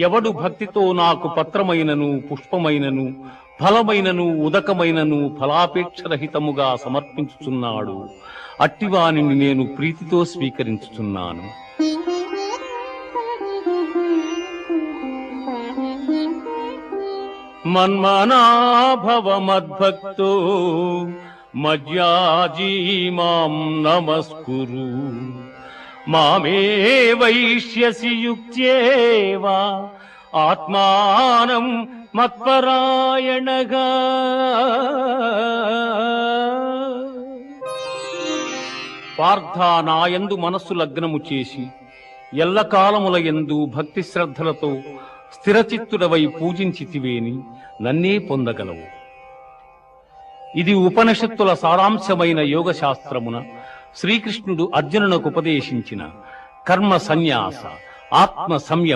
ఎవడు భక్తితో నాకు పత్రమైనను పుష్పమైనను ఫలమైనను ఉదకమైనను ఫలాపేక్షరహితముగా సమర్పించుచున్నాడు, అట్టివానిని నేను ప్రీతితో స్వీకరించుచున్నాను. మన్మనాభవ మద్భక్తో మజ్యాజీ మాం నమస్కురు, మామే వైష్యసి యుక్త్యేవా ఆత్మానం మత్పరాయణగా. పార్థ, నాయందు మనస్సు లగ్నము చేసి ఎల్లకాలముల యందు భక్తి శ్రద్ధలతో స్థిరచిత్తుడవై పూజించితివేని నన్నే పొందగలవు. ఇది ఉపనిషత్తుల సారాంశమైన యోగ శాస్త్రమున శ్రీకృష్ణుడు అర్జునునకు ఉపదేశించిన కర్మ సన్యాస, ఆత్మ సంయమ,